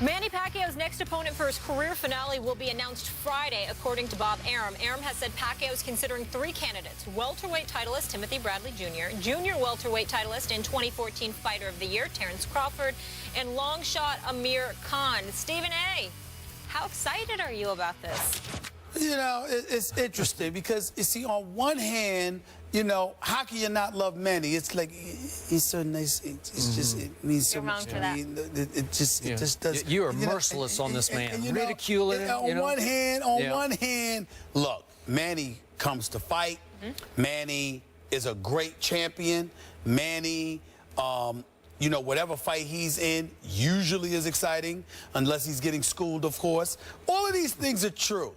Manny Pacquiao's next opponent for his career finale will be announced Friday, according to Bob Arum. Arum has said Pacquiao is considering three candidates: welterweight titleist Timothy Bradley Jr., junior welterweight titleist and 2014 Fighter of the Year Terrence Crawford, and long shot Amir Khan. Stephen A., how excited are you about this? You know, it's interesting because, you see, on one hand, you know, how can you not love Manny? It's like, he's so nice. It's just, it means so much to me. It just does. You are merciless on this man. Ridiculing him. On one hand, look, Manny comes to fight. Manny is a great champion. Manny, you know, whatever fight he's in usually is exciting, unless he's getting schooled, of course. All of these things are true.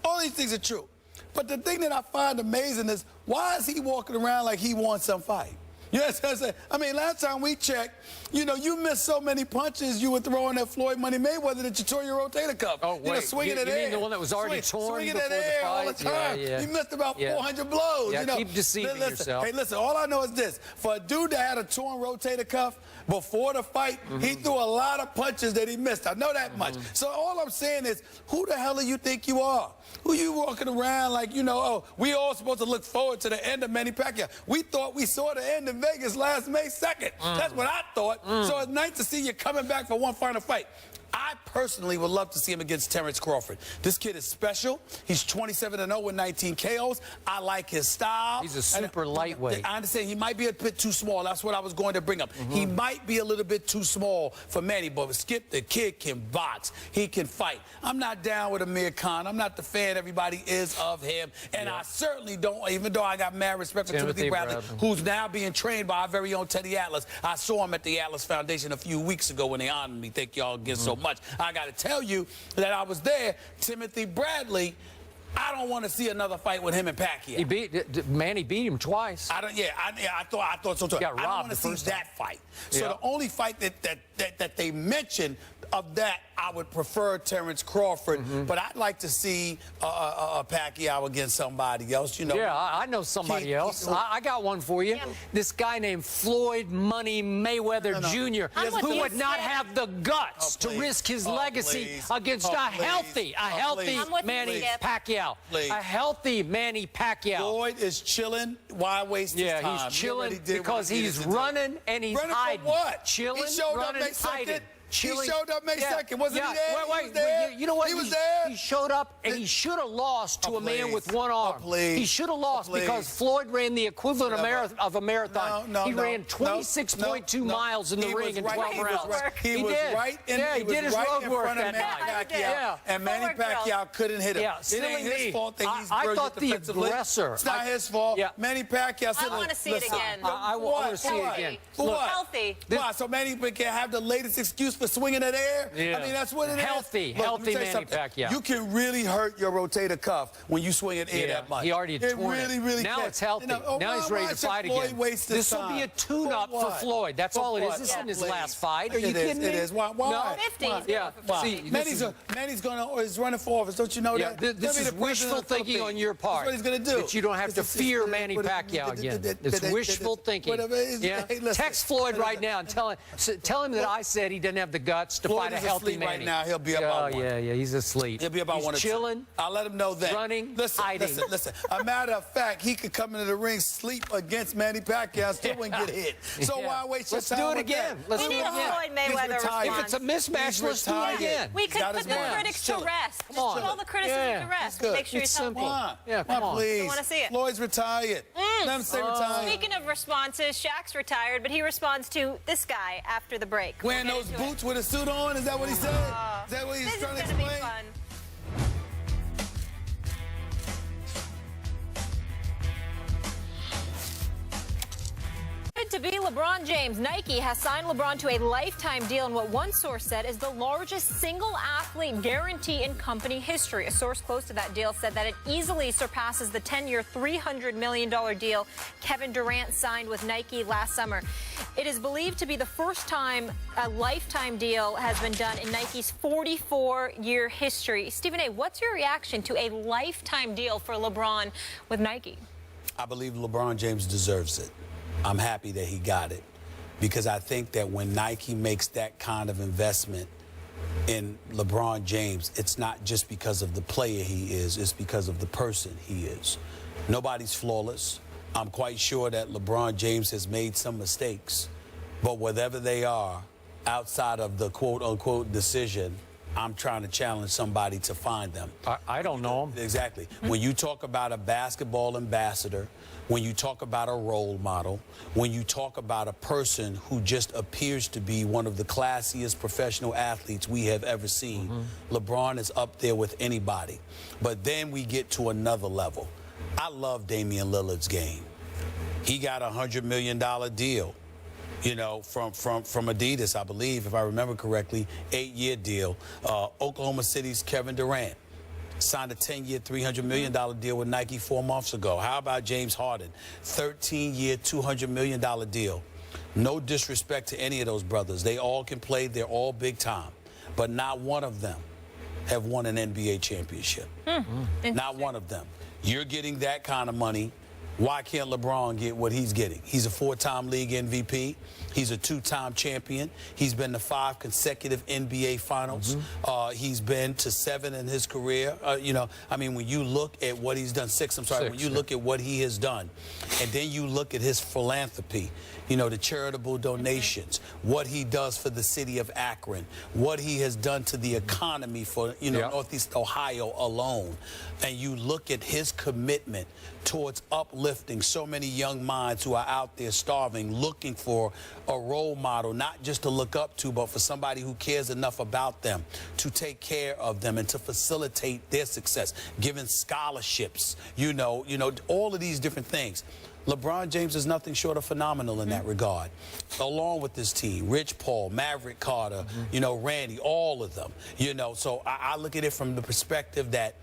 All these things are true. But the thing that I find amazing is, why is he walking around like he wants some fight? You know what I'm saying? I mean, last time we checked, you know, you missed so many punches you were throwing at Floyd Money Mayweather that you tore your rotator cuff. Oh, wait. You know, swinging it you air. mean the one that was already torn swinging before it air the all the fight? time. Yeah. You missed about 400 blows. Yeah, you know? keep deceiving yourself. Hey, listen, all I know is this. For a dude that had a torn rotator cuff before the fight, he threw a lot of punches that he missed. I know that much. So all I'm saying is, who the hell do you think you are? Who you walking around like, you know, oh, we all supposed to look forward to the end of Manny Pacquiao. We thought we saw the end in Vegas last May 2nd. That's what I thought. So it's nice to see you coming back for one final fight. I personally would love to see him against Terrence Crawford. This kid is special. He's 27-0 with 19 KOs. I like his style. He's a super lightweight. I understand he might be a bit too small. That's what I was going to bring up. He might be a little bit too small for Manny, but Skip, the kid can box. He can fight. I'm not down with Amir Khan. I'm not the fan everybody is of him. And I certainly don't, even though I got mad respect for Timothy Bradley, who's now being trained by our very own Teddy Atlas. I saw him at the Atlas Foundation a few weeks ago when they honored me. Thank y'all again so much. I got to tell you that I was there. Timothy Bradley, I don't want to see another fight with him and Pacquiao. Manny beat him twice. I thought so too. Got robbed. I don't want to see that fight. So the only fight that they mentioned of that, I would prefer Terrence Crawford, but I'd like to see Pacquiao against somebody else. You know. Yeah, I know somebody else. I got one for you. This guy named Floyd Money Mayweather Jr., who would not have the guts to risk his legacy against a healthy Manny Pacquiao. A healthy Manny Pacquiao. Floyd is chilling. Why waste his time? Yeah, he's chilling because he's running and he's hiding. Running for what? Chilling, he showed running, up May 2nd. hiding. He showed up May 2nd. Wasn't he there? Wait, he was there. You know what? He was there. He showed up, and he should have lost to a man with one arm. He should have lost because Floyd ran the equivalent of a marathon. He ran 26.2 miles in the ring in 12 rounds. He was right in his road work that night. Yeah. And Manny Pacquiao couldn't hit him. It ain't his fault that he's I thought the aggressor. It's not his fault. Manny Pacquiao. I want to see it again. I want to see it again. For what? Healthy. Why? So Manny can have the latest excuse for swinging that air? Yeah. I mean, that's what it is. Healthy Manny Pacquiao. You can really hurt your rotator cuff when you swing it air that much. He already torn it. Really now can. it's healthy. Now he's ready to fight again. This will be a tune-up for Floyd. That's all it is. This isn't his last fight. Are you kidding me? It is. Why? No. 50. Yeah. See, Manny's running for office. Don't you know that? This is wishful thinking on your part. That's what he's going to do. That you don't have to fear Manny Pacquiao again. It's wishful thinking. Yeah. Text Floyd right now and tell him that I said he doesn't have the guts to fight a healthy Manny. Right now, he'll be about one. Yeah, he's asleep. He'll be about one or two. Chilling. I'll let him know that. Running, hiding. Listen. A matter of fact, he could come into the ring, sleep against Manny Pacquiao, and still wouldn't get hit. So why waste your time? Let's do it again. Let's do it again. Floyd Mayweather response. If it's a mismatch, let's do it again. We could put the critics to rest. Just put all the criticism to rest. Make sure he's healthy. Come on. Please. I want to see it. Floyd's retired. Let him stay retired. Speaking of responses, Shaq's retired, but he responds to this guy after the break. Wearing those boots with a suit on? Is that what he said? Is that what he's trying to explain? This is going to be fun. To be LeBron James, Nike has signed LeBron to a lifetime deal in what one source said is the largest single athlete guarantee in company history. A source close to that deal said that it easily surpasses the 10-year, $300 million deal Kevin Durant signed with Nike last summer. It is believed to be the first time a lifetime deal has been done in Nike's 44-year history. Stephen A., what's your reaction to a lifetime deal for LeBron with Nike? I believe LeBron James deserves it. I'm happy that he got it because I think that when Nike makes that kind of investment, in LeBron James, it's not just because of the player he is, it's because of the person he is. Nobody's flawless. I'm quite sure that LeBron James has made some mistakes, but whatever they are, outside of the quote-unquote decision, I'm trying to challenge somebody to find them. I don't know him. Exactly. When you talk about a basketball ambassador, when you talk about a role model, when you talk about a person who just appears to be one of the classiest professional athletes we have ever seen, LeBron is up there with anybody. But then we get to another level. I love Damian Lillard's game. He got a $100 million deal, you know, from Adidas, I believe, if I remember correctly, 8-year deal. Oklahoma City's Kevin Durant signed a 10-year, $300 million deal with Nike 4 months ago. How about James Harden? 13-year, $200 million deal. No disrespect to any of those brothers. They all can play. They're all big time. But not one of them have won an NBA championship. Not one of them. You're getting that kind of money. Why can't LeBron get what he's getting? He's a 4-time league MVP. He's a 2-time champion. He's been to 5 consecutive NBA finals. He's been to 7 in his career. You know, I mean, when you look at what he's done, 6, I'm sorry, when you look at what he has done, and then you look at his philanthropy, you know, the charitable donations, what he does for the city of Akron, what he has done to the economy for, you know, Northeast Ohio alone, and you look at his commitment towards uplifting so many young minds who are out there starving, looking for a role model, not just to look up to, but for somebody who cares enough about them to take care of them and to facilitate their success, giving scholarships, you know, all of these different things. LeBron James is nothing short of phenomenal in that regard, along with this team. Rich Paul, Maverick Carter, you know, Randy, all of them, you know. So I look at it from the perspective that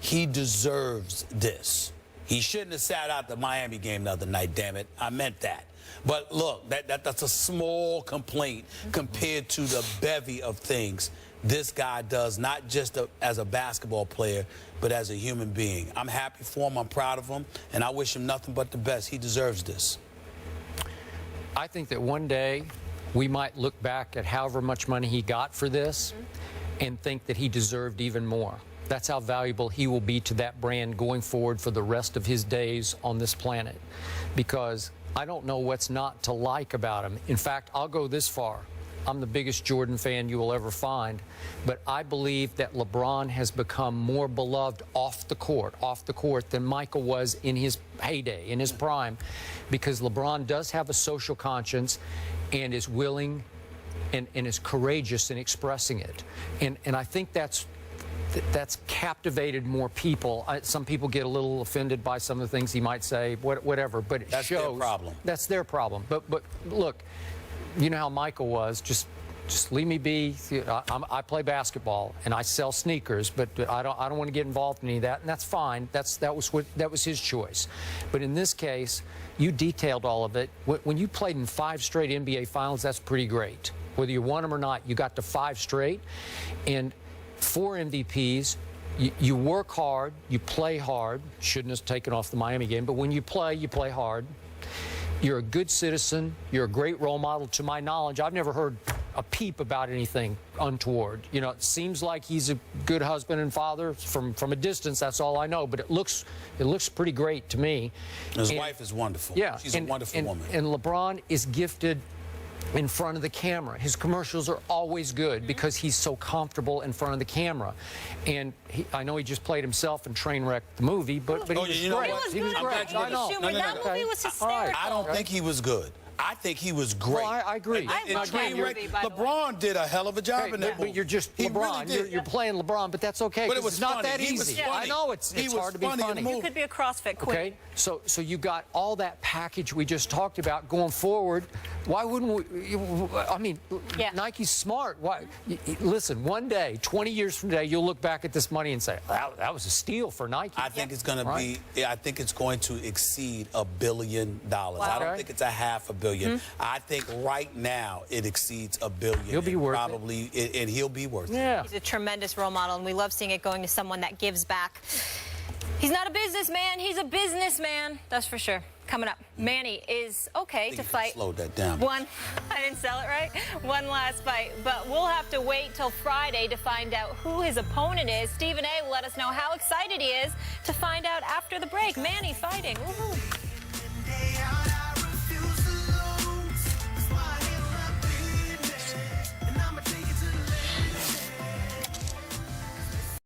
he deserves this. He shouldn't have sat out the Miami game the other night, damn it. I meant that. But look, that's a small complaint compared to the bevy of things this guy does, not just as a basketball player, but as a human being. I'm happy for him. I'm proud of him. And I wish him nothing but the best. He deserves this. I think that one day we might look back at however much money he got for this and think that he deserved even more. That's how valuable he will be to that brand going forward for the rest of his days on this planet. Because I don't know what's not to like about him. In fact, I'll go this far. I'm the biggest Jordan fan you will ever find, but I believe that LeBron has become more beloved off the court than Michael was in his heyday, in his prime, because LeBron does have a social conscience and is willing and is courageous in expressing it. And I think that's captivated more people. Some people get a little offended by some of the things he might say, whatever, but it shows. That's their problem. That's their problem. But look, you know how Michael was. Just leave me be. I play basketball and I sell sneakers, but I don't want to get involved in any of that, and that's fine. That was his choice. But in this case, you detailed all of it. When you played in 5 straight NBA finals, that's pretty great. Whether you won them or not, you got to 5 straight, and 4 MVPs. You work hard, you play hard. Shouldn't have taken off the Miami game, but when you play hard. You're a good citizen. You're a great role model. To my knowledge, I've never heard a peep about anything untoward. You know, it seems like he's a good husband and father from a distance. That's all I know. But it looks pretty great to me. His wife is wonderful. Yeah, she's a wonderful woman. And LeBron is gifted in front of the camera. His commercials are always good because he's so comfortable in front of the camera. And I know he just played himself in Trainwreck the movie, but he was great. He was great. I know. That movie was hysterical. I don't think he was good. I think he was great. Well, I agree. I love that movie, by the way. LeBron did a hell of a job in that movie. But you're just He LeBron. really did. You're playing LeBron, but that's okay. But it was it's not funny. that He was easy. funny. I know it's hard to be funny. You could be a CrossFit queen. Okay, so you got all that package we just talked about going forward. Why wouldn't we? I mean, Nike's smart. Why? Listen, one day, 20 years from today, you'll look back at this money and say, that was a steal for Nike. I think it's going to be. I think it's going to exceed $1 billion. Wow. I don't think it's a $500 million. I think right now it exceeds $1 billion. He'll be worth probably, and he'll be worth it. Yeah. He's a tremendous role model, and we love seeing it going to someone that gives back. He's not a businessman. He's a businessman. That's for sure. Coming up, Manny is okay to fight. Slow that down. I didn't sell it right. One last fight, but we'll have to wait till Friday to find out who his opponent is. Stephen A. will let us know how excited he is to find out after the break. Manny fighting. Woohoo.